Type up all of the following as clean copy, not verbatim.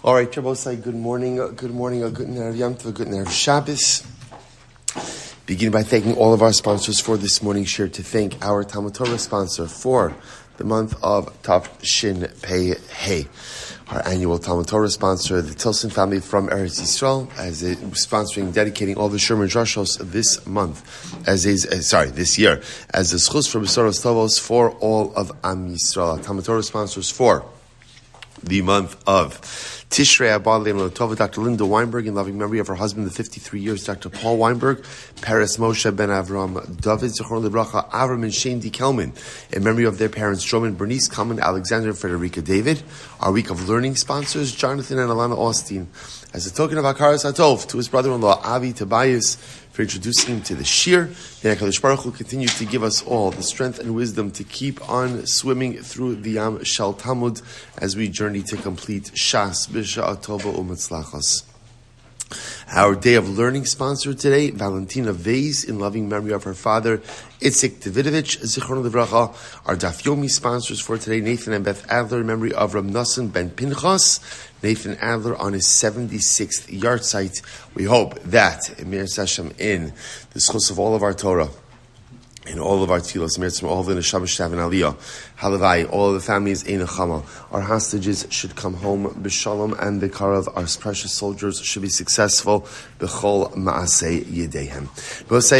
All right, Shabbosai, good morning, good Erev Yom Tov, good Erev Shabbos. Beginning by thanking all of our sponsors for this morning's share, to thank our Talmud Torah sponsor for the month of Tav Shin Pei Hey. Our annual Talmud Torah sponsor, the Tilson family from Eretz Yisrael, as it sponsoring, dedicating all the Sherman Drashos this year, as the schus for Besoros Tovos for all of Am Yisrael. Our Talmud Torah sponsors for the month of Tishrei Abba Leim Tova, Dr. Linda Weinberg, in loving memory of her husband, the 53 years, Dr. Paul Weinberg, Paris Moshe Ben Avram, David Zichron Libracha, Avram and Shane D. Kelman, in memory of their parents, Stroman, Bernice Kelman, Alexander and Frederica David. Our week of learning sponsors, Jonathan and Alana Austin, as a token of Akaras Hatov to his brother-in-law, Avi Tobias, for introducing him to the Shir. May HaKadosh Baruch Hu continue to give us all the strength and wisdom to keep on swimming through the Yam Shal Talmud as we journey to complete Shas B'Sha'at Tova U'Matzlachos. Our day of learning sponsor today, Valentina Vase, in loving memory of her father, Itzik Davidovich, Zichron Livracha. Our Daf Yomi sponsors for today, Nathan and Beth Adler, in memory of Ram Nassan Ben Pinchas, Nathan Adler on his 76th yard site. We hope that, Emir Sashem, in the schus of all of our Torah, in all of our tefillos, all of the Neshama Shtav and Aliyah, Halavai, all of the families, Ein Chama, our hostages should come home b'shalom, and the Karav, our precious soldiers, should be successful b'chol ma'asei yedehem.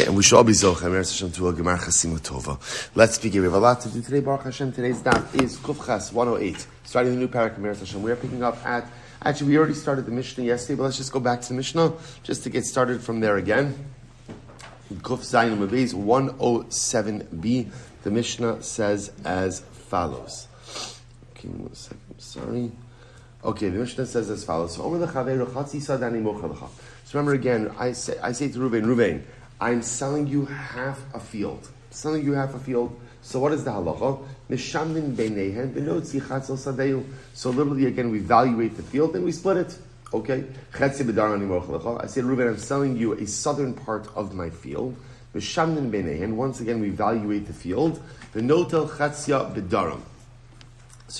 And we should all be zocha, Emir Hashem, to a Gemar Chasim Tova. Let's begin. We have a lot to do today. Baruch Hashem, today's daf is Kuf Ches 108. Starting the new parak, Emir Hashem. We are picking up at, actually we already started the Mishnah yesterday, but let's just go back to the Mishnah, just to get started from there again. Kuf Zayin Mabeis 107b. The Mishnah says as follows. Okay, 1 second. Sorry. Okay, the Mishnah says as follows. So remember again, I say to Reuven, I'm selling you half a field. So what is the halacha? So literally again, we evaluate the field and we split it. Okay, I said, Reuben, I'm selling you a southern part of my field. Once again, we evaluate the field. So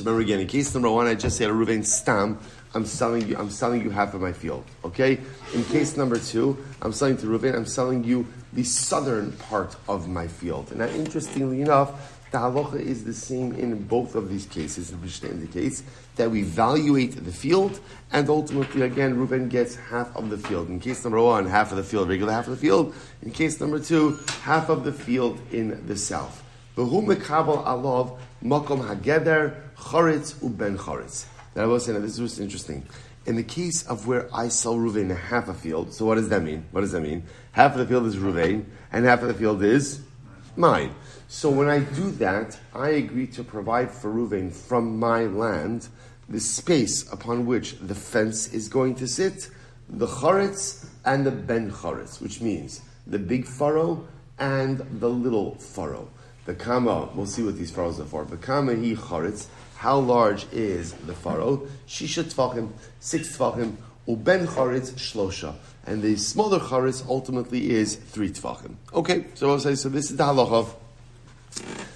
remember again, in case number one, I just said, Reuben, Stam, I'm selling you half of my field. Okay? In case number two, I'm selling to Reuben, I'm selling you the southern part of my field. And now, interestingly enough, the halacha is the same in both of these cases. The Mishnah indicates that we evaluate the field, and ultimately, again, Reuben gets half of the field. In case number one, half of the field, regular half of the field. In case number two, half of the field in the south. V'hu mekabel alav makom hageder charetz uben charetz. Now I was saying, this is interesting. In the case of where I sell Reuven half a field, so what does that mean? Half of the field is Reuven, and half of the field is mine. So when I do that, I agree to provide for Reuven from my land the space upon which the fence is going to sit, the charetz and the ben charetz, which means the big furrow and the little furrow. The kama, we'll see what these furrows are for. The kama hi charetz, how large is the furrow? Shisha tvachim, 6 tvachim, uben charetz shlosha. And the smaller charetz ultimately is 3 tvachim. Okay, so this is the halacha.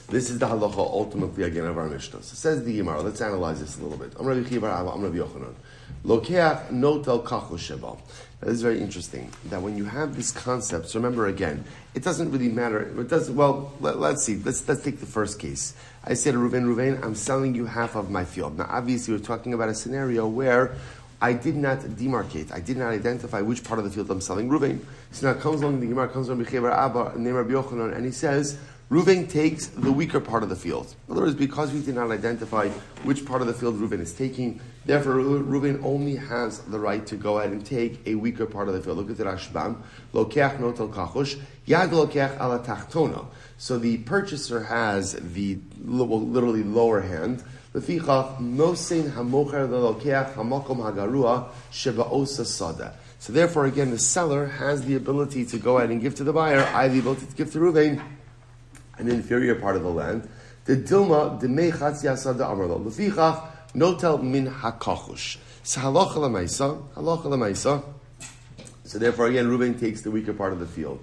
This is the halacha ultimately again of our Mishnah. So says the Gemara. Let's analyze this a little bit. Am Rabbi Chibar Abba, Am Rabbi Yochanan. Lokeach notel kachu sheba. That is very interesting. That when you have this concept, so remember again, it doesn't really matter. It doesn't. Well, let's see. Let's take the first case. I said, Reuven, I'm selling you half of my field. Now, obviously, we're talking about a scenario where I did not demarcate. I did not identify which part of the field I'm selling Reuven. So now comes along the Gemara, comes Rabbi Chibar Abba, named Rabbi Yochanan, and he says, Reuven takes the weaker part of the field. In other words, because we did not identify which part of the field Reuven is taking, therefore Reuven only has the right to go ahead and take a weaker part of the field. Look at the Rashbam. Lokeach notel kachush, yad lokeach ala tachtona. So the purchaser has the literally lower hand. Lefichach nosein hamocher lokeach hamakom hagarua sheba'osa sada. So therefore, again, the seller has the ability to go ahead and give to the buyer. I have the ability to give to Reuven an inferior part of the land. The Dilma demei chatzi asada amarlo lefichach notel min hakachush. So halacha lemaisa. So therefore, again, Reuven takes the weaker part of the field.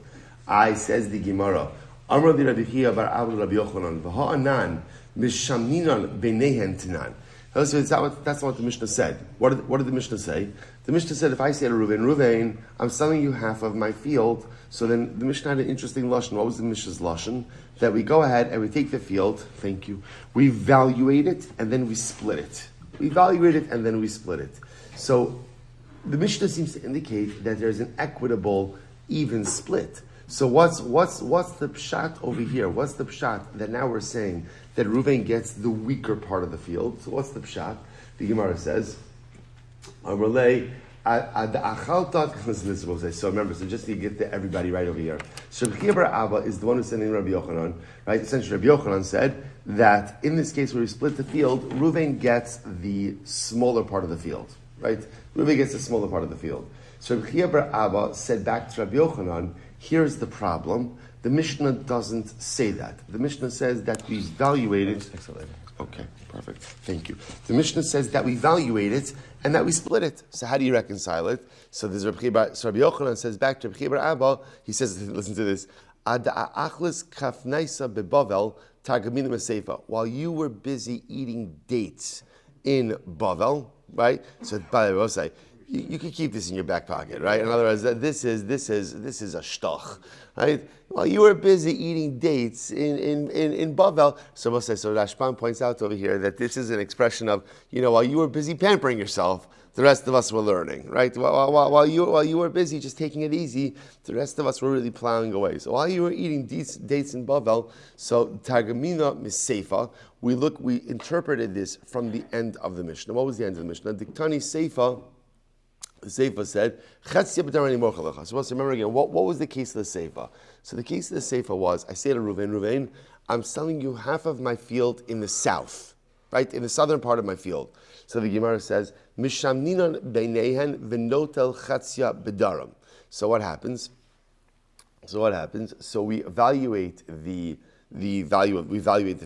I says the Gemara. Amar li Rabbi Chia bar Abba Rabbi Yochanan v'ha'anan mishaminan beinehen tanan. That's not what the Mishnah said. What did the Mishnah say? The Mishnah said, if I say to Reuven, I'm selling you half of my field, so then the Mishnah had an interesting lashon. What was the Mishnah's lashon? That we go ahead and we take the field, thank you, we evaluate it, and then we split it. We evaluate it, and then we split it. So the Mishnah seems to indicate that there's an equitable, even split. So what's the pshat over here? What's the pshat that now we're saying that Reuven gets the weaker part of the field? So what's the pshat? The Gemara says, listen, this is what say. So remember, so just to get to everybody right over here. So Rabbi Bar Abba is the one who's sending Rabbi Yochanan, right? Essentially, Rabbi Yochanan said that in this case where we split the field, Reuven gets the smaller part of the field, right? Reuven gets the smaller part of the field. So Rabbi Bar Abba said back to Rabbi Yochanan, here's the problem. The Mishnah doesn't say that. The Mishnah says that we evaluate it. Okay, perfect. Thank you. The Mishnah says that we evaluate it and that we split it. So how do you reconcile it? So there's Rabbi Yochanan says back to Rabbi Bar Abba, he says, listen to this. While you were busy eating dates in Bavel, right? So by the way, I'll say, you can keep this in your back pocket, right? In other words, this is a shtoch, right? While you were busy eating dates in Bavel, so Rashban points out over here that this is an expression of, while you were busy pampering yourself, the rest of us were learning, right? While you were busy just taking it easy, the rest of us were really plowing away. So while you were eating dates in Bavel, so Targamina Miseifa, we interpreted this from the end of the Mishnah. What was the end of the Mishnah? Diktani Seifa. The Seifa said, so let's remember again, what was the case of the Seifa? So the case of the Seifa was, I say to Reuven, I'm selling you half of my field in the south, right? In the southern part of my field. So the Gemara says, Mishamninan beinehen v'notel chatzia bedaram. So what happens? So we evaluate the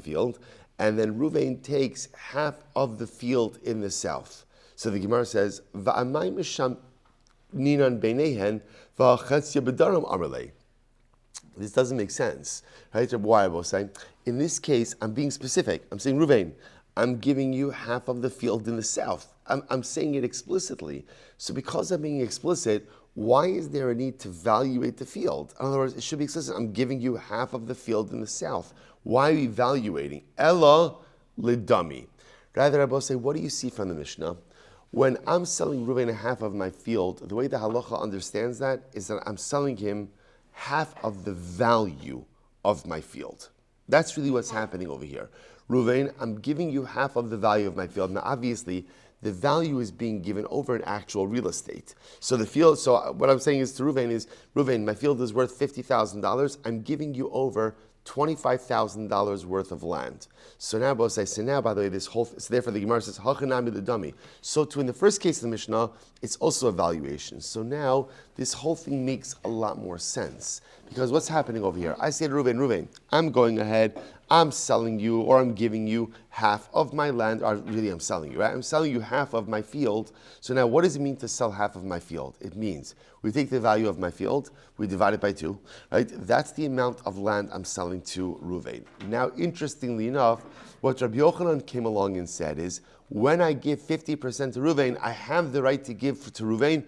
field, and then Reuven takes half of the field in the south. So the Gemara says, "Va'amay misham ninan beinehen va'chatzia bedaram amalei." This doesn't make sense, right? Why I was saying, in this case, I'm being specific. I'm saying, Reuven, I'm giving you half of the field in the south. I'm saying it explicitly. So because I'm being explicit, why is there a need to evaluate the field? In other words, it should be explicit. I'm giving you half of the field in the south. Why are you evaluating? Ella lidami. Rather, I will say, what do you see from the Mishnah? When I'm selling Reuven half of my field, the way the halacha understands that is that I'm selling him half of the value of my field. That's really what's happening over here. Reuven, I'm giving you half of the value of my field. Now, obviously, the value is being given over in actual real estate. So what I'm saying is to Reuven is, Reuven, my field is worth $50,000. I'm giving you over $25,000 worth of land. So now, by the way, so therefore the Gemara says, Hachanami l'dami. So too, in the first case of the Mishnah, it's also a valuation. So now, this whole thing makes a lot more sense. Because what's happening over here? I say to Reuven, I'm going ahead, I'm selling you, or I'm giving you half of my land, or really I'm selling you, right? I'm selling you half of my field. So now, what does it mean to sell half of my field? It means we take the value of my field, we divide it by 2, right? That's the amount of land I'm selling to Reuven. Now, interestingly enough, what Rabbi Yochanan came along and said is, when I give 50% to Reuven, I have the right to give to Reuven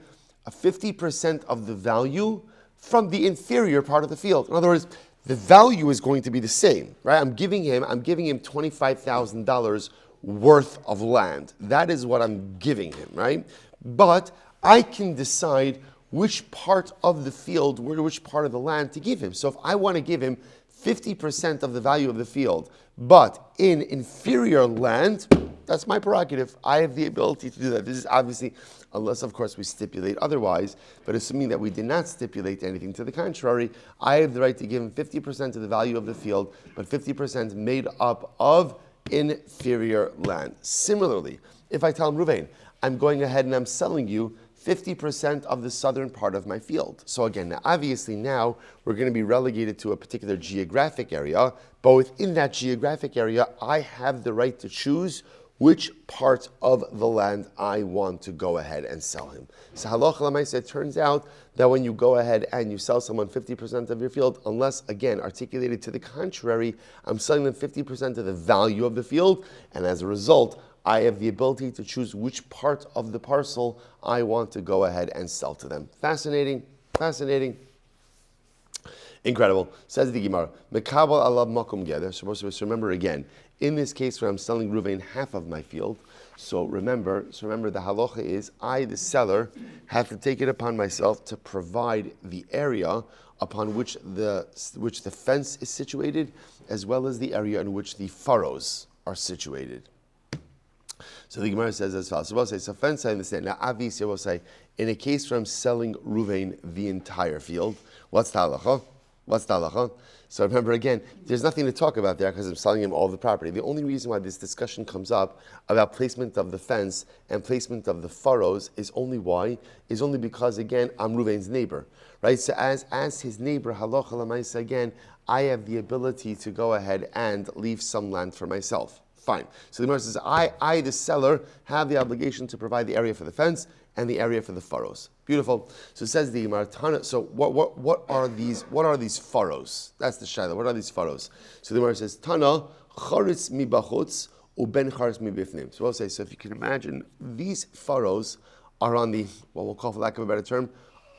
a 50% of the value from the inferior part of the field. In other words, the value is going to be the same, right? I'm giving him $25,000 worth of land. That is what I'm giving him, right? But I can decide which part of the field, which part of the land to give him. So if I want to give him 50% of the value of the field, but in inferior land, that's my prerogative. I have the ability to do that. This is obviously, unless of course we stipulate otherwise, but assuming that we did not stipulate anything to the contrary, I have the right to give him 50% of the value of the field, but 50% made up of inferior land. Similarly, if I tell him, Reuven, I'm going ahead and I'm selling you 50% of the southern part of my field. So again, obviously now we're going to be relegated to a particular geographic area, but within that geographic area, I have the right to choose which part of the land I want to go ahead and sell him. So halacha l'maaseh, it turns out that when you go ahead and you sell someone 50% of your field, unless, again, articulated to the contrary, I'm selling them 50% of the value of the field, and as a result, I have the ability to choose which part of the parcel I want to go ahead and sell to them. Fascinating, fascinating. Incredible. Says the Gemara, Mekabel alav makom geder. So remember again, in this case where I'm selling Ruvain half of my field, so remember the halacha is I, the seller, have to take it upon myself to provide the area upon which the fence is situated, as well as the area in which the furrows are situated. So the Gemara says as follows. So we'll say, so fence I understand. Now obviously we'll say, in a case where I'm selling Ruvain the entire field, what's the halacha? What's the halacha? So remember again, there's nothing to talk about there because I'm selling him all the property. The only reason why this discussion comes up about placement of the fence and placement of the furrows is only because again, I'm Ruvain's neighbor. Right? So as his neighbor, halacha l'maisa, again, I have the ability to go ahead and leave some land for myself. Fine. So the Gemara says, I, the seller, have the obligation to provide the area for the fence and the area for the furrows. Beautiful. So it says the Gemara, so what are these furrows? That's the shayla. What are these furrows? So the Gemara says, Tana charitz mi bachutz uben charitz mi bifnim. So we'll say, so if you can imagine, these furrows are on the, what we'll call, for lack of a better term,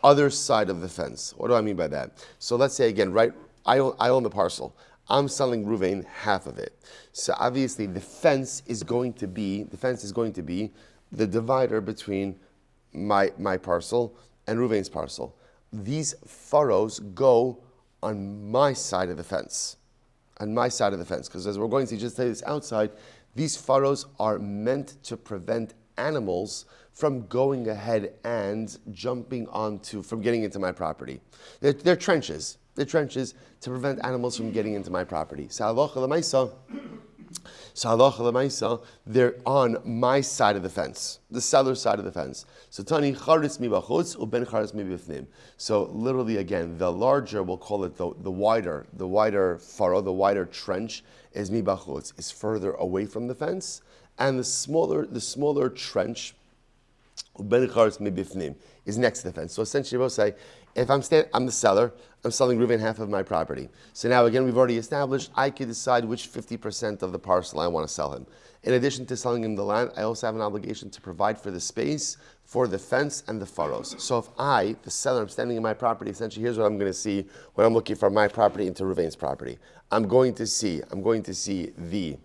other side of the fence. What do I mean by that? So let's say again, right, I own the parcel. I'm selling Ruvain half of it. So obviously the fence is going to be the divider between my parcel and Ruvain's parcel. These furrows go on my side of the fence. On my side of the fence. Because as we're going to just say this outside, these furrows are meant to prevent animals from going ahead and from getting into my property. They're trenches. They're trenches to prevent animals from getting into my property. So halacha l'maisa, they're on my side of the fence, the seller's side of the fence. So tani charitz mi bachutz uben charitz mi bifnim. So literally again, the larger, we'll call it the wider furrow, the wider trench is mi bachutz, is further away from the fence, and the smaller trench uben charitz mi bifnim is next to the fence. So essentially we'll say, if I'm the seller, I'm selling Ruvain half of my property. So now again, we've already established I can decide which 50% of the parcel I want to sell him. In addition to selling him the land, I also have an obligation to provide for the space, for the fence and the furrows. So if I, the seller, I'm standing in my property, essentially here's what I'm going to see when I'm looking from my property into Ruvain's property. I'm going to see the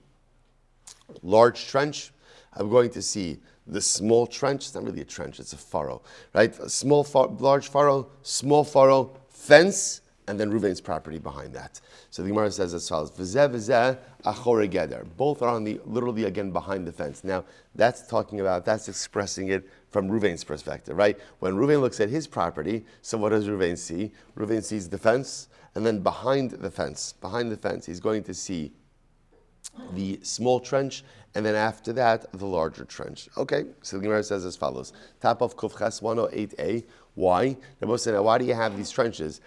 large trench. I'm going to see the small trench. It's not really a trench, it's a furrow, right? Large furrow, small furrow, fence, and then Ruvain's property behind that. So the Gemara says as follows: V'zeh v'zeh achore geder. Both are literally again behind the fence. Now that's expressing it from Ruvain's perspective, right? When Ruvain looks at his property, so what does Ruvain see? Ruvain sees the fence, and then behind the fence, he's going to see the small trench, and then after that, the larger trench. Okay, so the Gemara says as follows. Top of Kufches 108a. Why? Why do you have these trenches?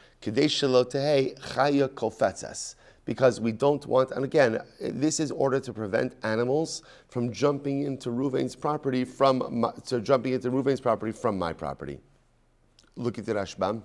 Because we don't want, and again, this is order to prevent animals from jumping into Ruvain's property from my property. Look at the Rashbam.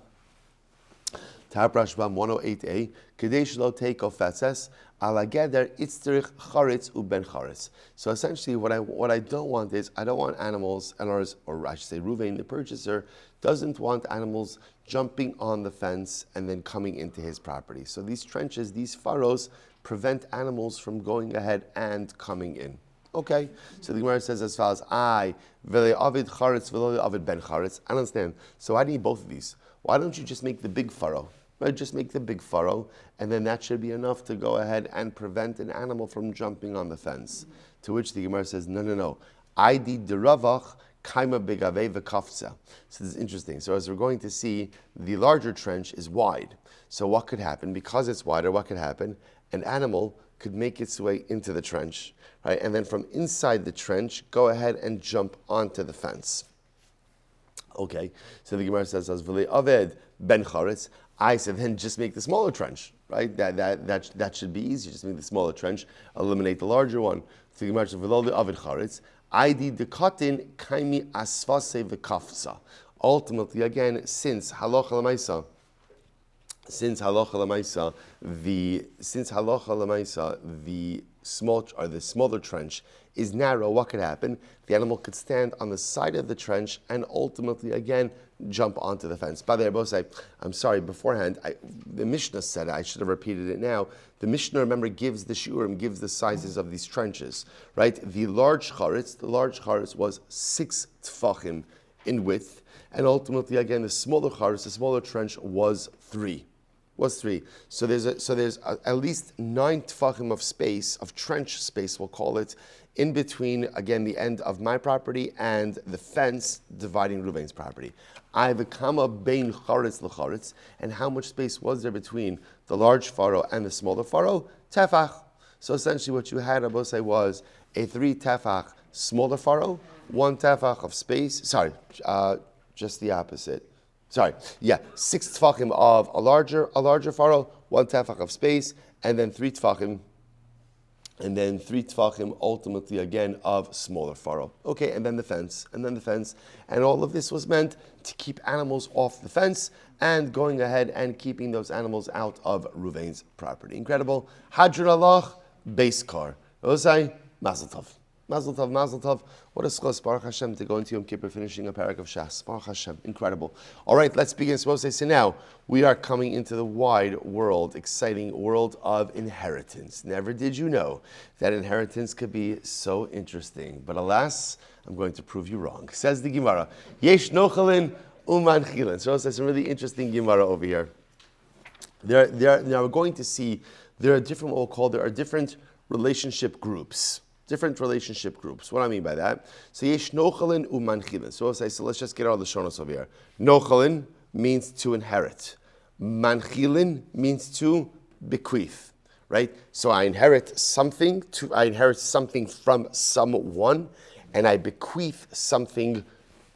Tab Rashbam 108a. Kadesh lo take ofetzes alageder itzrich charitz uben charitz. So essentially, what I don't want is I don't want animals, or I should say, Ruvain, the purchaser, doesn't want animals jumping on the fence and then coming into his property. So these trenches, these furrows, prevent animals from going ahead and coming in. Okay, so the Gemara says as follows: I v'le avid charitz v'lo avid ben charitz. I understand. So I need both of these. Why don't you just make the big furrow? Right, just make the big furrow, and then that should be enough to go ahead and prevent an animal from jumping on the fence. To which the Gemara says, no. I did the ravach kaima begave v'kafza. So this is interesting. So as we're going to see, the larger trench is wide. So what could happen? Because it's wider, what could happen? An animal could make its way into the trench, right? And then from inside the trench, go ahead and jump onto the fence. Okay, so the Gemara says, as v'le aved ben charetz. I said, then just make the smaller trench, right? That should be easy. Just make the smaller trench, eliminate the larger one. So the Gemara says, v'lo avid charetz. I did the katin kaimi asvase v'kafza. Ultimately, again, since halacha l'maisa, the smaller trench is narrow, what could happen? The animal could stand on the side of the trench and ultimately, again, jump onto the fence. By the way, I both say, I'm sorry, beforehand, the Mishnah said it, I should have repeated it now. The Mishnah, remember, gives the shiurim, gives the sizes of these trenches, right? The large charetz was 6 tfachim in width, and ultimately, again, the smaller charetz, the smaller trench was 3. So there's at least 9 tfachim of space, of trench space, we'll call it, in between, again, the end of my property and the fence dividing Ruvain's property. I have a kama bein charetz lecharetz, and how much space was there between the large furrow and the smaller furrow? Tefach. So essentially what you had, Abosai, was a 3 tefach smaller furrow, 1 tefach of space, just the opposite. 6 tefachim of a larger furrow, 1 tefach of space, and then 3 tefachim ultimately again of smaller furrow. Okay, and then the fence. And all of this was meant to keep animals off the fence and going ahead and keeping those animals out of Ruvain's property. Incredible. Hadron Allah, base car. Osai, Mazel Tov. Mazel Tov, Mazel Tov. What a schos, Baruch Hashem, to go into Yom Kippur finishing a parak of Shas. Baruch Hashem, incredible. All right, let's begin. So now, we are coming into the wide world, exciting world of inheritance. Never did you know that inheritance could be so interesting. But alas, I'm going to prove you wrong. Says the Gemara, Yesh nochalin uman chilin. So it's a really interesting Gemara over here. Now we're going to see there are different relationship groups. What do I mean by that? So yesh nochalin umanchilin. So let's just get all the shonos over here. Nochalin means to inherit. Manchilin means to bequeath. Right? So I inherit something from someone, and I bequeath something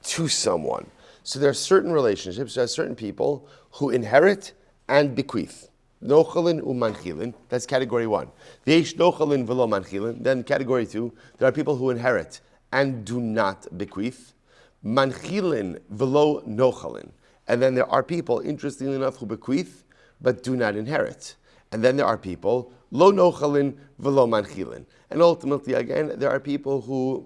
to someone. So there are certain relationships, there are certain people who inherit and bequeath. Nochalin umanchilin, that's category 1. V'yesh nochalin v'lo manchilin, then category 2, there are people who inherit and do not bequeath. Manchilin v'lo nochalin. And then there are people, interestingly enough, who bequeath but do not inherit. And then there are people, lo nochalin v'lo manchilin. And ultimately, again, there are people who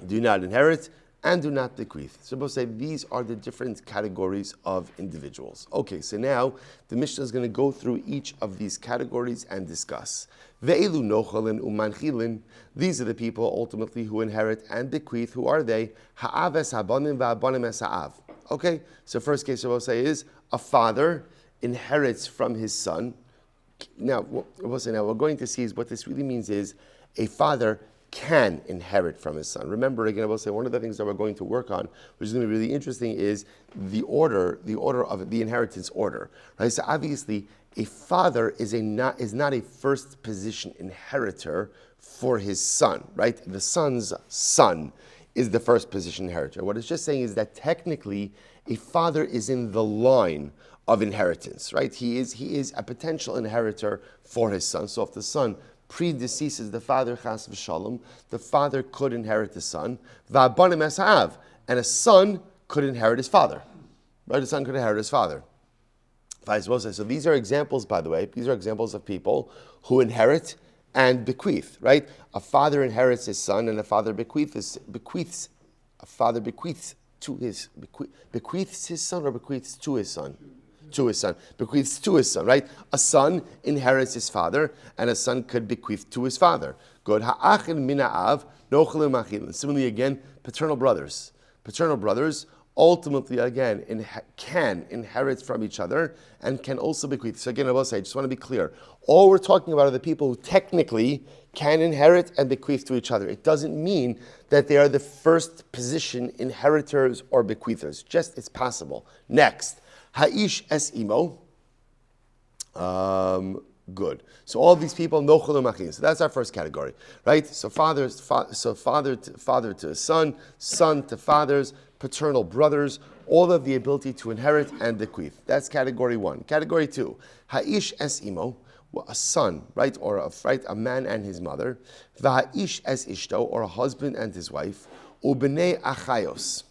do not inherit and do not bequeath. So both say these are the different categories of individuals. Okay, so now the Mishnah is going to go through each of these categories and discuss. Ve'elu nochalin umanchilin. These are the people ultimately who inherit and bequeath. Who are they? Ha'av es habanim va'abanim es ha'av. Okay, so first case I will say is a father inherits from his son. Now, we're going to see is what this really means is a father can inherit from his son. Remember, again, I will say one of the things that we're going to work on, which is going to be really interesting, is the order of the inheritance order. Right? So obviously, a father is not a first position inheritor for his son. Right? The son's son is the first position inheritor. What it's just saying is that technically, a father is in the line of inheritance. Right? He is a potential inheritor for his son. So if the son predeceases the father, chas v'shalom, the father could inherit the son, va'abanim es ha'av, and a son could inherit his father. Right? A son could inherit his father. Vice versa. So these are examples, by the way, these are examples of people who inherit and bequeath, right? A father inherits his son, and a father bequeaths his son, or bequeaths to his son? Bequeaths to his son, right? A son inherits his father, and a son could bequeath to his father. Good. Ha'achin min ha'av, nochalim machilin. Similarly, again, paternal brothers ultimately, again, can inherit from each other and can also bequeath. So again, I will say, I just want to be clear. All we're talking about are the people who technically can inherit and bequeath to each other. It doesn't mean that they are the first position inheritors or bequeathers. Just, it's possible. Next. Ha'ish es imo. Good. So all these people, nochel machin. So that's our first category, right? So father to his son, son to fathers, paternal brothers, all of the ability to inherit and bequeath. That's category 1. Category 2, ha'ish es imo, a son, right, or a man and his mother. V'ha'ish es ishto, or a husband and his wife. Ubnei achayos.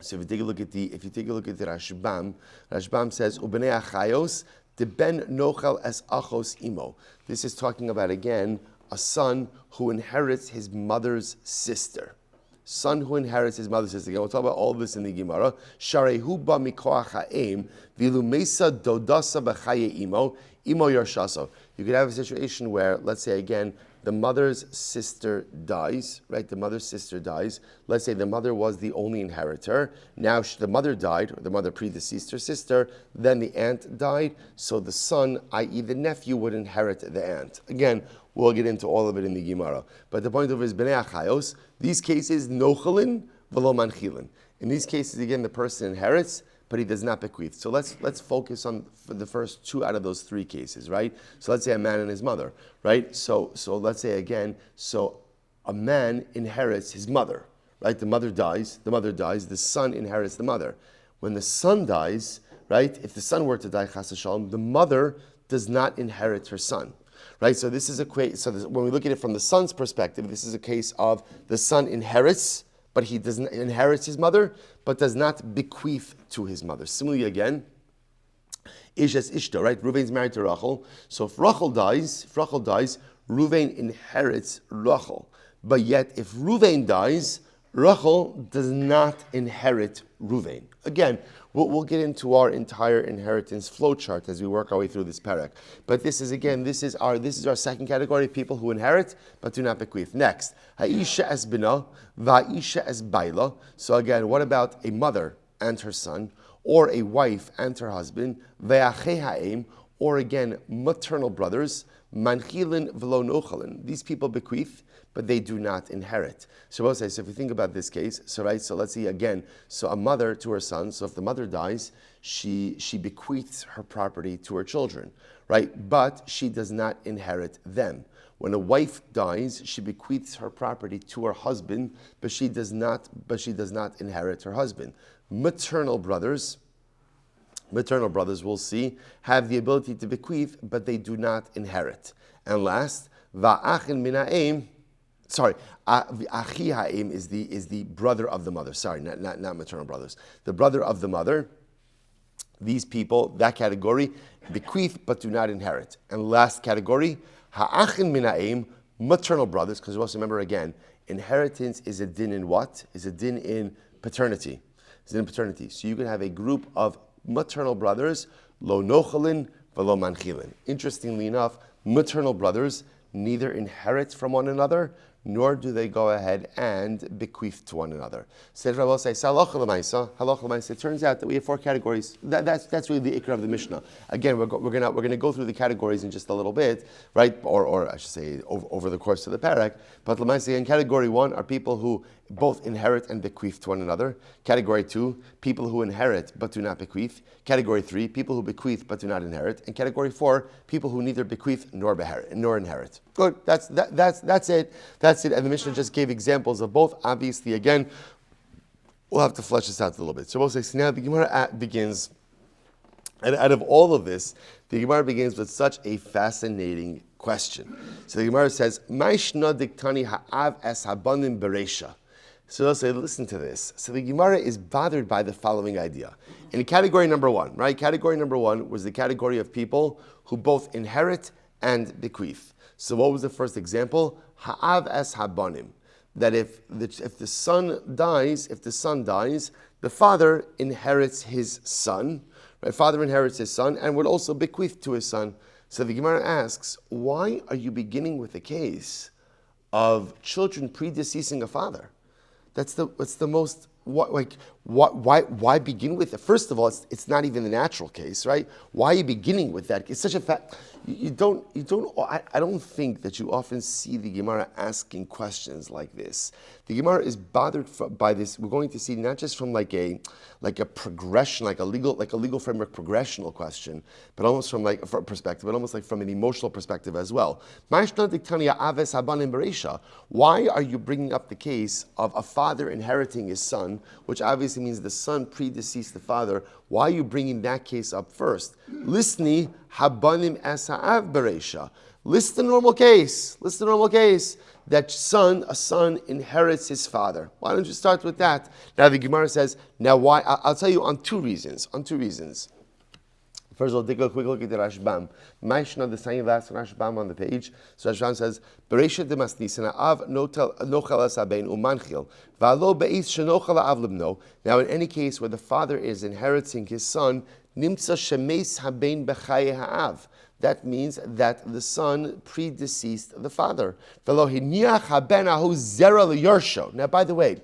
So if you take a look at the Rashbam says, Ubnei achayos De ben nochel es achos imo. This is talking about, again, a son who inherits his mother's sister. Son who inherits his mother's sister. Again, we'll talk about all this in the Gemara. Sharehu ba mikoach ha'em, vilu mesa dodasa b'chaye imo, imo yarshaso. You could have a situation where, let's say again, the mother's sister dies, right? The mother's sister dies. Let's say the mother was the only inheritor. Now the mother died, or the mother predeceased her sister. Then the aunt died. So the son, i.e. the nephew, would inherit the aunt. Again, we'll get into all of it in the Gemara. But the point of it is, b'nei achayos, these cases, nochalin v'lo manchilin. In these cases, again, the person inherits, but he does not bequeath. So let's focus on the first two out of those three cases, right? So let's say a man and his mother, right? So let's say again, so a man inherits his mother, right? The mother dies, the son inherits the mother. When the son dies, right? If the son were to die, chas v'shalom, the mother does not inherit her son. Right, so this is when we look at it from the son's perspective, this is a case of the son inherits, but he doesn't inherit his mother, but does not bequeath to his mother. Similarly, again, Ish as Ishta, right? Reuven's married to Rachel. So if Rachel dies, Reuven inherits Rachel. But yet, if Reuven dies, Rachel does not inherit Reuven. Again, we'll get into our entire inheritance flowchart as we work our way through this parak. But this is our second category of people who inherit but do not bequeath. Next, Ha'isha as bina, va'isha as baila. So again, what about a mother and her son, or a wife and her husband, ve'achei ha'em, or again, maternal brothers, manchilin v'lo nochalin. These people bequeath, but they do not inherit. So if you think about this case, so let's see again, so a mother to her son, so if the mother dies, she bequeaths her property to her children, right? But she does not inherit them. When a wife dies, she bequeaths her property to her husband, but she does not inherit her husband. Maternal brothers, we'll see, have the ability to bequeath, but they do not inherit. And last, va'achin mina'em, achi ha'em is the brother of the mother. Sorry, not maternal brothers. The brother of the mother. These people, that category, bequeath but do not inherit. And last category, ha'achin mina'em, maternal brothers. Because you also remember again, inheritance is a din in what? Is a din in paternity. It's a din in paternity. So you can have a group of maternal brothers, lo nochalin v'lo manchilin. Interestingly enough, maternal brothers neither inherit from one another, nor do they go ahead and bequeath to one another. So Rabbi will say, halacha l'maisa. It turns out that we have four categories. That's really the ikra of the Mishnah. Again, we're going to go through the categories in just a little bit, right? Or I should say over the course of the parak. But l'maisa, in category one are people who both inherit and bequeath to one another. Category two, people who inherit but do not bequeath. Category three, people who bequeath but do not inherit. And category four, people who neither bequeath nor inherit. Good. That's it. That's it. And the Mishnah just gave examples of both. Obviously, again, we'll have to flesh this out a little bit. So we'll say, so now the Gemara begins, and out of all of this, the Gemara begins with such a fascinating question. So the Gemara says, Ma'ishna diktani ha'av es habanim beresha. So they'll say, listen to this. So the Gemara is bothered by the following idea. In category number one, right? Category number one was the category of people who both inherit and bequeath. So what was the first example? Ha'av es habanim. That if the son dies, the father inherits his son. Right? Father inherits his son and would also bequeath to his son. So the Gemara asks, why are you beginning with the case of children predeceasing a father? That's the most, why begin with it? First of all, it's not even the natural case, right? Why are you beginning with that? It's such a fact. I don't think that you often see the Gemara asking questions like this. The Gemara is bothered by this. We're going to see not just from like a progression, like a legal framework progressional question, but almost from like a perspective, but almost like from an emotional perspective as well. Why are you bringing up the case of a father inheriting his son, which obviously means the son predeceased the father? Why are you bringing that case up first? Listni habanim as ha'av beresha. List the normal case. That a son inherits his father. Why don't you start with that? Now the Gemara says, now why? I'll tell you on two reasons. First of all, take a quick look at the Rashbam. Maishna, the same last Rashbam on the page. So Rashbam says, "Bereisha demasnisena av nochel asabein umanchil v'alo beis shenochel av libno." Now, in any case where the father is inheriting his son, nimtza shemes habein b'chaye ha'av. That means that the son predeceased the father. V'lo hiniach haben ahu zera liyorsho. Now, by the way,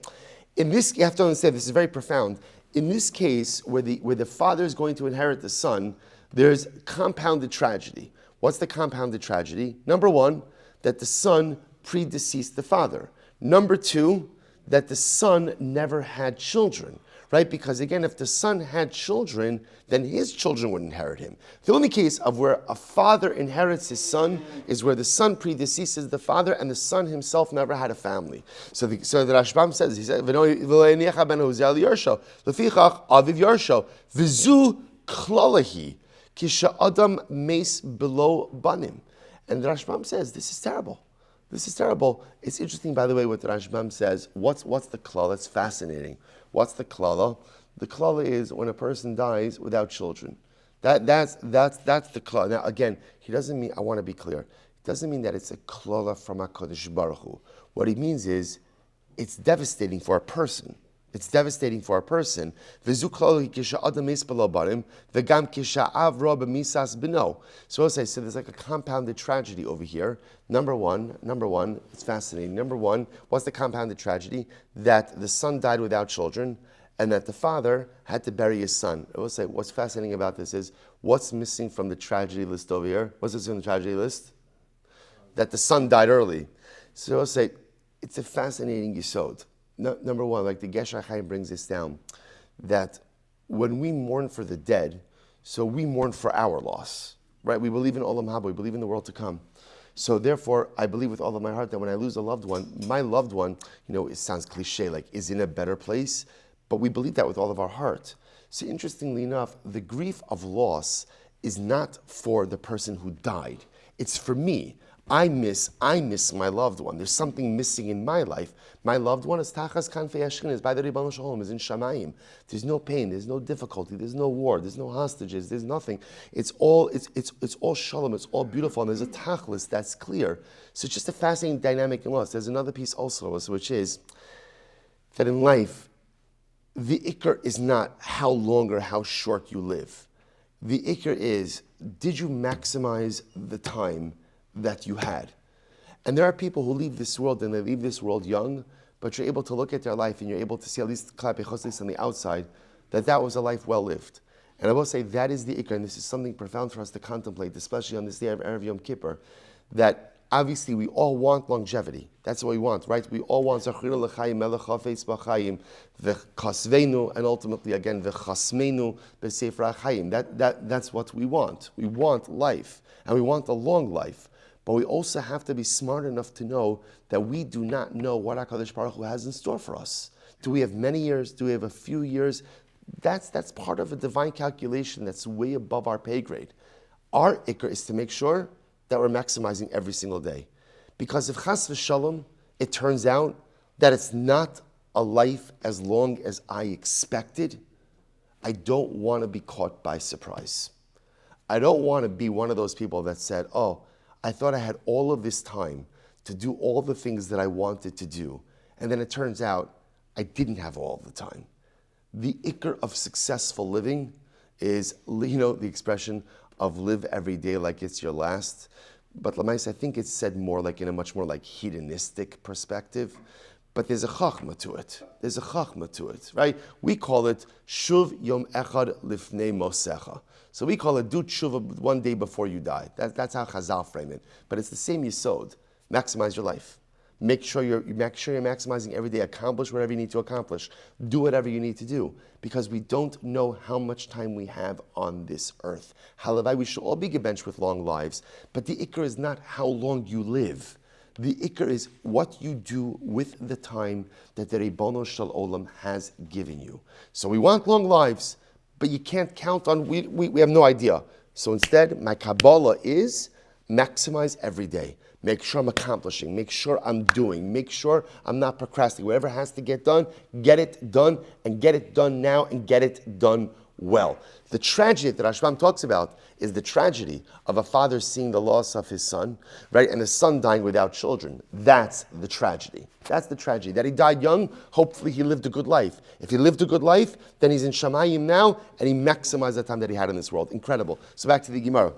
in this you have to understand this is very profound. In this case, where the father is going to inherit the son, there's compounded tragedy. What's the compounded tragedy? Number one, that the son predeceased the father. Number two, that the son never had children, right? Because again, if the son had children, then his children would inherit him. The only case of where a father inherits his son is where the son predeceases the father and the son himself never had a family. So the Rashbam says, he said, Lefichach aviv yarsho, v'zu klalahi, kisha adam meis below banim. And the Rashbam says, this is terrible. This is terrible. It's interesting, by the way, what the Rashbam says. What's the klala? It's fascinating. What's the klala? The klala is when a person dies without children. That's the klala. Now, again, he doesn't mean, I want to be clear, it doesn't mean that it's a klala from HaKadosh Baruch Hu. What he means is, it's devastating for a person. It's devastating for a person. So I'll say, so there's like a compounded tragedy over here. Number one, it's fascinating. Number one, what's the compounded tragedy? That the son died without children, and that the father had to bury his son. I will say, what's fascinating about this is, what's missing from the tragedy list over here? What's missing from the tragedy list? That the son died early. So I'll say, it's a fascinating yesod. No, number one, like the Gesher Chaim brings this down, that when we mourn for the dead, so we mourn for our loss, right? We believe in Olam Haba, we believe in the world to come. So therefore, I believe with all of my heart that when I lose a loved one, my loved one, it sounds cliche, like is in a better place, but we believe that with all of our heart. So interestingly enough, the grief of loss is not for the person who died. It's for me. I miss my loved one. There's something missing in my life. My loved one is Tachas Kanfei Hashkin, is by the Ribbon Shalom, is in Shamayim. There's no pain, there's no difficulty, there's no war, there's no hostages, there's nothing. It's all shalom, it's all beautiful, and there's a tachlis that's clear. So it's just a fascinating dynamic in loss. There's another piece also, which is that in life, the ikr is not how long or how short you live. The ikr is, did you maximize the time that you had? And there are people who leave this world and they leave this world young, but you're able to look at their life and you're able to see, at least on the outside, that was a life well lived. And I will say that is the ikr, and this is something profound for us to contemplate, especially on this day of Erev Yom Kippur, that obviously we all want longevity. That's what we want, right? We all want Zachira l'chaim, melech hafetz b'chaim, v'chasveinu, and ultimately again, v'chasmeinu b'sefer ha'chaim. That's what we want. We want life, and we want a long life. But we also have to be smart enough to know that we do not know what HaKadosh Baruch Hu has in store for us. Do we have many years? Do we have a few years? That's part of a divine calculation that's way above our pay grade. Our ikr is to make sure that we're maximizing every single day. Because if chas v'shalom, it turns out that it's not a life as long as I expected, I don't want to be caught by surprise. I don't want to be one of those people that said, I thought I had all of this time to do all the things that I wanted to do. And then it turns out I didn't have all the time. The ikr of successful living is, the expression of live every day like it's your last. But Lamais, I think it's said more like in a much more like hedonistic perspective. But there's a chachma to it. Right? We call it shuv yom echad lifnei mosecha. So we call it do tshuva one day before you die. That's how Chazal frame it. But it's the same yisod. Maximize your life. Make sure you're maximizing every day. Accomplish whatever you need to accomplish. Do whatever you need to do. Because we don't know how much time we have on this earth. Halavai, we should all be gebenched with long lives. But the ikr is not how long you live. The ikr is what you do with the time that the Ribono Shel Olam has given you. So we want long lives, but you can't count on, we have no idea. So instead, my Kabbalah is maximize every day. Make sure I'm accomplishing. Make sure I'm doing. Make sure I'm not procrastinating. Whatever has to get done, get it done, and get it done now, and get it done well. The tragedy that Rashbam talks about is the tragedy of a father seeing the loss of his son, right, and the son dying without children. That's the tragedy. That's the tragedy. That he died young, hopefully he lived a good life. If he lived a good life, then he's in Shamayim now, and he maximized the time that he had in this world. Incredible. So back to the Gemara.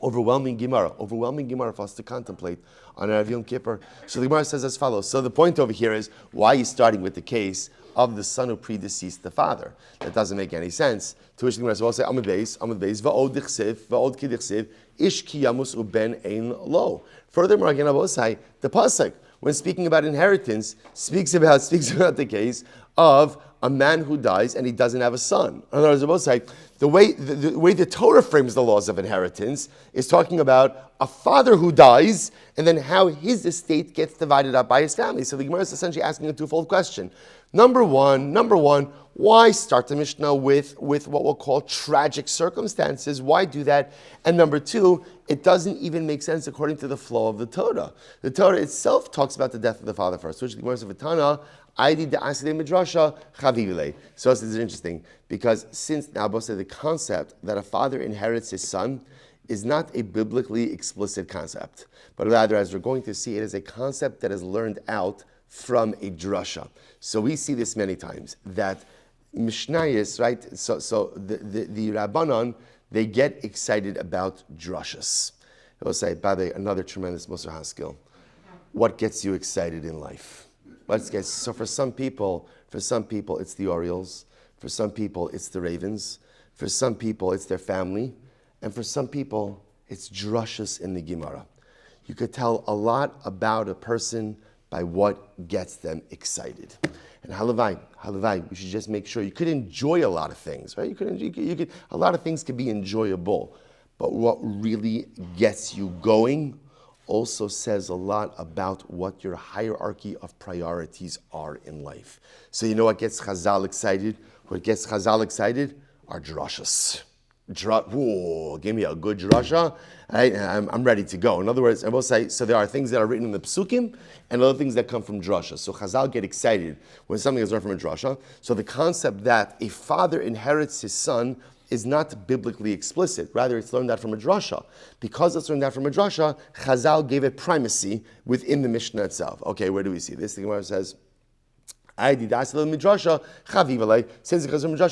Overwhelming Gemara for us to contemplate on Erev Yom Kippur. So the Gemara says as follows. So the point over here is, why are you starting with the case of the son who predeceased the father? That doesn't make any sense. To which the Gemara will say, Amud Beis, va'od ki dichsiv, ish ki yamus uben ein lo. Furthermore, again, I will say, the pasuk, when speaking about inheritance, speaks about the case of a man who dies and he doesn't have a son. In other words, I will say, the way the Torah frames the laws of inheritance is talking about a father who dies and then how his estate gets divided up by his family. So the Gemara is essentially asking a twofold question. Number one, why start the Mishnah with what we'll call tragic circumstances? Why do that? And number two, it doesn't even make sense according to the flow of the Torah. The Torah itself talks about the death of the father first, which the Gemara says, V'tana, Aidi de'asidei midrasha chavivile. So this is interesting, because since now both say the concept that a father inherits his son is not a biblically explicit concept, but rather, as we're going to see, it is a concept that is learned out from a drasha. So we see this many times, that Mishnayos, right? So the Rabbanon, they get excited about drashas. They'll say, by the way, another tremendous Musar HaSkil. What gets you excited in life? So for some people, it's the Orioles. For some people, it's the Ravens. For some people, it's their family. And for some people, it's drashas in the Gemara. You could tell a lot about a person by what gets them excited. And halavai, we should just make sure you could enjoy a lot of things, right? You could a lot of things could be enjoyable, but what really gets you going also says a lot about what your hierarchy of priorities are in life. So you know what gets Chazal excited? What gets Chazal excited are drashas. Give me a good drasha, I'm ready to go. In other words, I will say, so there are things that are written in the psukim and other things that come from drasha. So Chazal get excited when something is learned from a drasha. So the concept that a father inherits his son is not biblically explicit. Rather, it's learned out from a drasha. Because it's learned out from a drasha, Chazal gave it primacy within the Mishnah itself. Okay, where do we see this? The Gemara says, since because of Midrasha,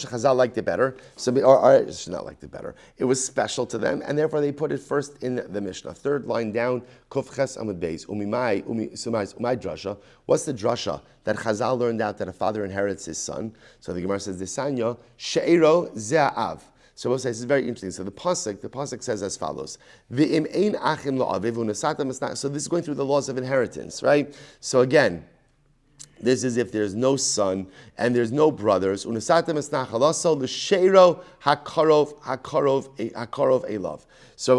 Chazal liked it better, or not liked it better. It was special to them, and therefore they put it first in the Mishnah. Third line down, Kuf Ches Amud Beis. Umay drasha. What's the drasha that Chazal learned out that a father inherits his son? So the Gemara says, Desanya She'ero Ze'av. So we'll say this is very interesting. So the pasuk says as follows: V'im ein achim lo'aviv u'nesata masna. So this is going through the laws of inheritance, right? So again, this is if there's no son and there's no brothers. So I will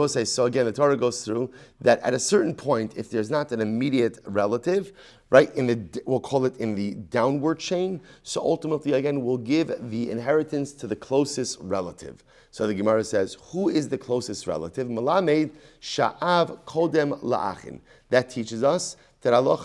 say, so again, the Torah goes through that at a certain point, if there's not an immediate relative, right, we'll call it in the downward chain, so ultimately, again, we'll give the inheritance to the closest relative. So the Gemara says, who is the closest relative? Malamed sha'av kodem la'achin. That teaches us that so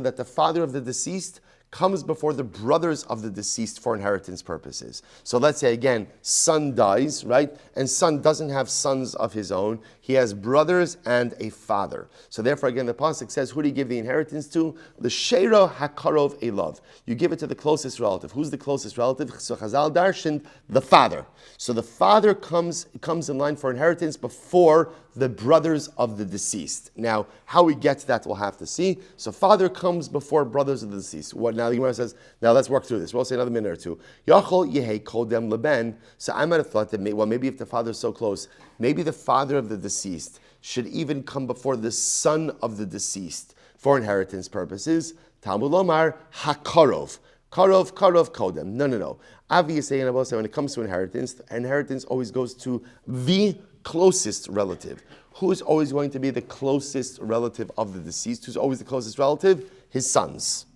that the father of the deceased comes before the brothers of the deceased for inheritance purposes. So let's say again, son dies, right? And son doesn't have sons of his own. He has brothers and a father. So therefore, again, the pasuk says, who do you give the inheritance to? The Sheira Hakarov Elav. You give it to the closest relative. Who's the closest relative? So Chazal darshan, the father. So the father comes in line for inheritance before the brothers of the deceased. Now, how we get to that, we'll have to see. So father comes before brothers of the deceased. Now the Gemara says, now let's work through this. We'll say another minute or two. Yachol yehei kodem leben. So I might have thought that, maybe if the father is so close, maybe the father of the deceased should even come before the son of the deceased for inheritance purposes. Talmud lomar hakarov. Karov kodem. No. Obviously, and I will say, when it comes to inheritance always goes to the closest relative. Who is always going to be the closest relative of the deceased? Who's always the closest relative? His sons.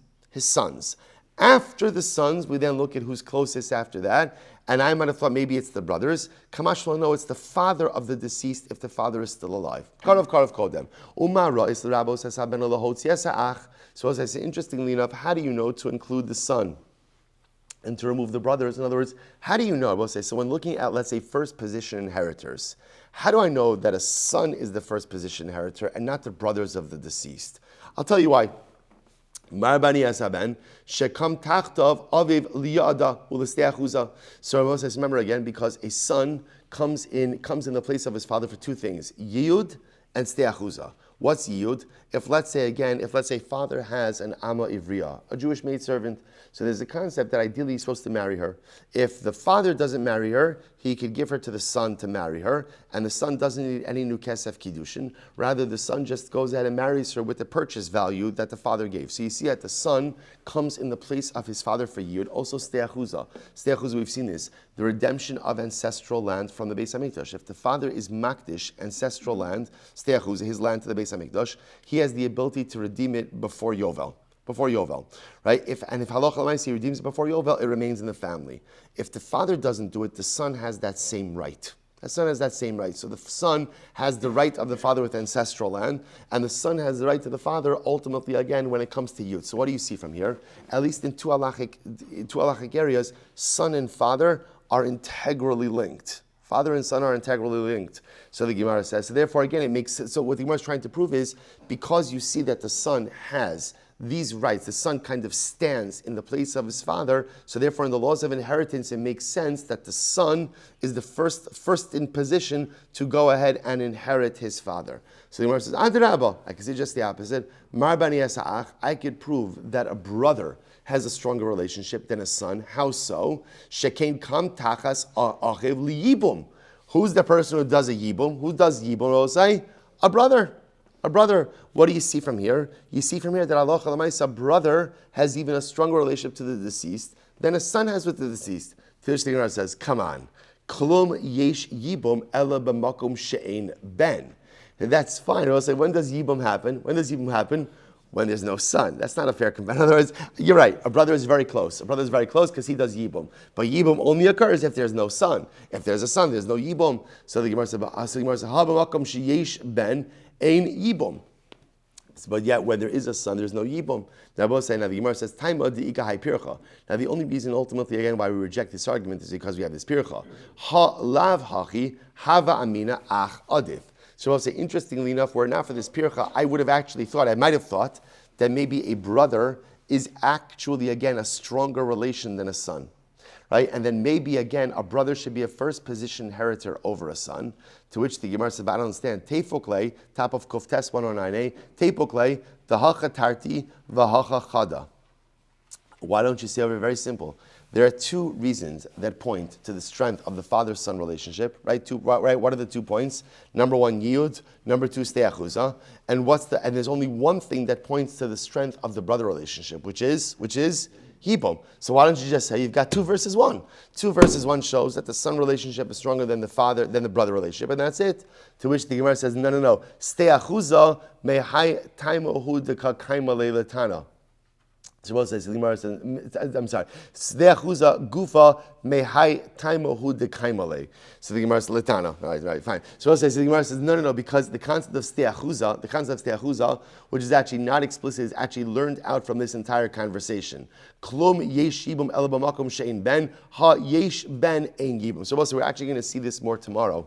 After the sons, we then look at who's closest after that. And I might have thought maybe it's the brothers. Kamash will know it's the father of the deceased if the father is still alive. Karov kodem. Umara is the Rabbo says ben. So as I say, interestingly enough, how do you know to include the son? and to remove the brothers. In other words, how do you know? I will say, so when looking at, let's say, first position inheritors, how do I know that a son is the first position inheritor and not the brothers of the deceased? I'll tell you why. Marbani asaben shekam tachtav aviv liyada ulesteachuza. So I says, remember again, because a son comes in the place of his father for two things: yiyud and steachuza. What's yiyud? If let's say father has an ama ivriya, a Jewish maidservant, so there's a concept that ideally he's supposed to marry her. If the father doesn't marry her, he could give her to the son to marry her, and the son doesn't need any new kesef kiddushin. Rather, the son just goes ahead and marries her with the purchase value that the father gave. So you see that the son comes in the place of his father for yiyud. Also steachuza. Steachuza, we've seen this, the redemption of ancestral land from the Beis Hamikdash. If the father is makdish, ancestral land, steachuza, his land to the Beis Hamikdash, he has the ability to redeem it before Yovel. Right? If halacha l'maaseh redeems it before Yovel, it remains in the family. If the father doesn't do it, the son has that same right. The son has that same right. So the son has the right of the father with ancestral land, and the son has the right to the father ultimately again when it comes to youth. So what do you see from here? At least in two halachic areas, son and father are integrally linked. Father and son are integrally linked. So the Gemara says. So therefore, again, it makes sense. So what the Gemara is trying to prove is because you see that the son has these rights, the son kind of stands in the place of his father. So therefore, in the laws of inheritance, it makes sense that the son is the first in position to go ahead and inherit his father. So the Gemara says, Adrabah, I can see just the opposite. Mar bani yasa'ach, I could prove that a brother has a stronger relationship than a son. How so? Shekain kam tachas achiv liyibum. Who's the person who does a yibum? Who does yibum? Say a brother. A brother. What do you see from here? You see from here that Allah a brother has even a stronger relationship to the deceased than a son has with the deceased. Tish the Gemara says, come on. Klum yesh yibum ela b'makom she'ein ben. And that's fine. I'll say, when does yibum happen? When does yibum happen? When there's no son. That's not a fair comparison. In other words, you're right. A brother is very close. A brother is very close because he does yibum. But yibum only occurs if there's no son. If there's a son, there's no yibum. So the Gemara says, "Ha b'makom sheyesh ben ein yibum." But yet, when there is a son, there's no yibum. Now, the Gemara says, "Taima de'ika hai pircha." Now, the only reason, ultimately, again, why we reject this argument is because we have this pircha. Ha lav hachi hava amina ach adif. So I'll say, interestingly enough, were it not for this pircha, I might have thought that maybe a brother is actually, again, a stronger relation than a son. Right? And then maybe, again, a brother should be a first position inheritor over a son, to which the Gemara says, I don't understand. Teifoklei, top of Kuftes 109a, Teifoklei, the hacha tarti, v'hacha chada. Why don't you say over? Very simple. There are two reasons that point to the strength of the father-son relationship, right? What are the 2 points? Number one, yiyud. Number two, steachuza. And there's only one thing that points to the strength of the brother relationship, which is yibum. So why don't you just say you've got 2 verses 1? 2 verses 1 shows that the son relationship is stronger than the brother relationship, and that's it. To which the Gemara says, no. Steachuza mehai taimohu deka kaima leilatana. So says, I'm sorry. Sdeachuza gufa mehai taimohu de kaimale. So the Gemara says, letana. Right, fine. So says, the Gemara says, no, because the concept of steachuza, which is actually not explicit, is actually learned out from this entire conversation. Klum yesh yibum el b'makom she'ein ben, ha yesh ben ein yibum. So we're actually going to see this more tomorrow.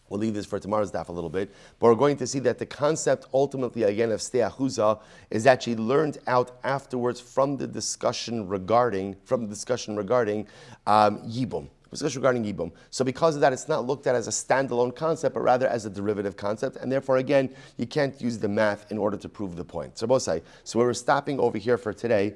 We'll leave this for tomorrow's daf a little bit, but we're going to see that the concept ultimately again of steachuza is actually learned out afterwards from the discussion regarding yibum. Regarding yibum. So because of that, it's not looked at as a standalone concept, but rather as a derivative concept, and therefore, again, you can't use the math in order to prove the point. So where we're stopping over here for today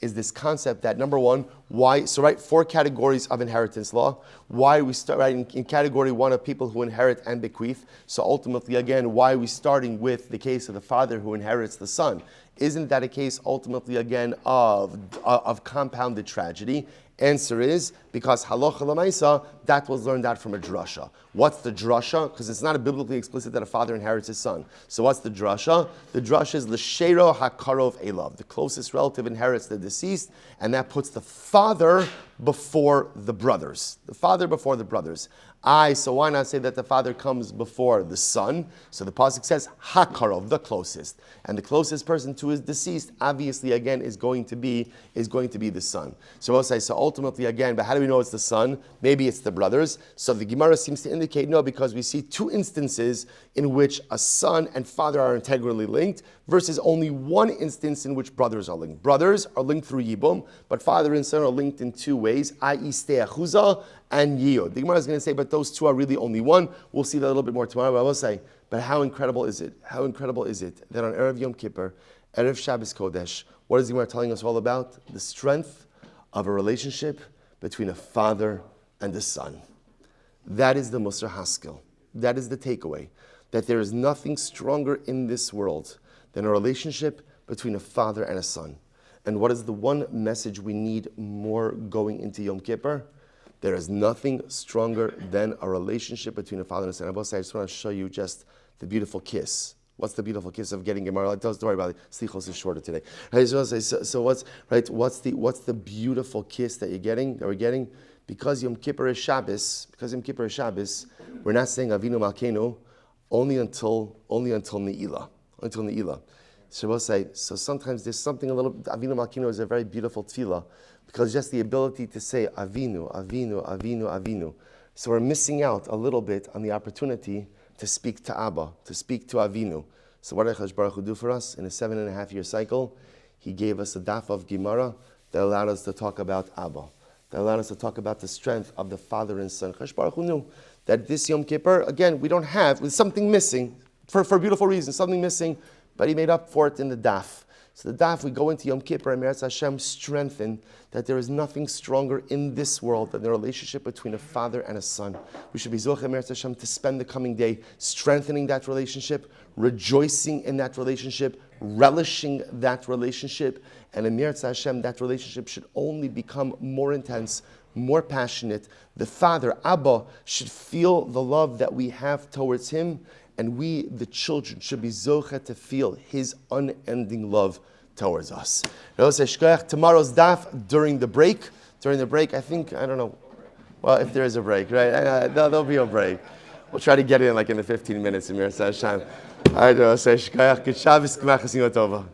is this concept that, number one, why, 4 categories of inheritance law. Why we start in category 1 of people who inherit and bequeath. So ultimately, again, why are we starting with the case of the father who inherits the son? Isn't that a case ultimately, again, of compounded tragedy? Answer is because halacha l'maisa, that was learned out from a drasha. What's the drasha? Because it's not biblically explicit that a father inherits his son. So what's the drasha? The drasha is l'shero hakarov elav. The closest relative inherits the deceased, and that puts the father before the brothers. The father before the brothers. So why not say that the father comes before the son? So the pasuk says hakarov, the closest, and the closest person to his deceased, obviously again is going to be the son. So we'll say, so ultimately again, but how do we know it's the son? Maybe it's the brothers. So the Gemara seems to indicate no, because we see two instances in which a son and father are integrally linked, versus only one instance in which brothers are linked. Brothers are linked through yibum, but father and son are linked in two ways, i.e. ste'achuzah and yiyod. The Gemara is going to say, but those two are really only one. We'll see that a little bit more tomorrow, but I will say, but how incredible is it? How incredible is it that on Erev Yom Kippur, Erev Shabbos Kodesh, what is the Gemara telling us all about? The strength of a relationship between a father and a son. That is the Musar Haskell. That is the takeaway. That there is nothing stronger in this world than a relationship between a father and a son. And what is the one message we need more going into Yom Kippur? There is nothing stronger than a relationship between a father and a son. I just want to show you just the beautiful kiss. What's the beautiful kiss of getting Gemara? Don't worry about it. Slichos is shorter today. So what's the beautiful kiss that we're getting? Because Yom Kippur is Shabbos, we're not saying Avinu Malkeinu only until Ne'ilah. Until Ne'ilah. So we'll say, so sometimes there's something a little, Avinu Malkeinu is a very beautiful tefillah, because just the ability to say Avinu, Avinu, Avinu, Avinu. So we're missing out a little bit on the opportunity to speak to Abba, to speak to Avinu. So what did Hakadosh Baruch Hu do for us? In a 7.5-year cycle, He gave us a daf of Gemara that allowed us to talk about Abba, that allowed us to talk about the strength of the father and son. Hakadosh Baruch Hu knew that this Yom Kippur, again, we don't have, with something missing, for beautiful reasons, something missing, but He made up for it in the daf. So the daf, we go into Yom Kippur, and Meretz Hashem strengthen that there is nothing stronger in this world than the relationship between a father and a son. We should be Zocheh Meretz Hashem to spend the coming day strengthening that relationship, rejoicing in that relationship, relishing that relationship, and in Meretz Hashem, that relationship should only become more intense, more passionate. The father, Abba, should feel the love that we have towards him, and we, the children, should be zocheh to feel his unending love towards us. Tomorrow's daf during the break. I think, I don't know. Well, if there is a break, right? There'll be a break. We'll try to get in like in the 15 minutes in Mir Hashem. I don't say shkoyach. Good Shabbos, Gemach Chasino Tova.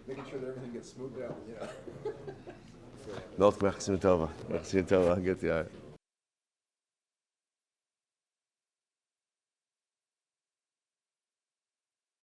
Making sure that everything gets smoothed out, Milk Gemach Chasino Tova. Good, yeah.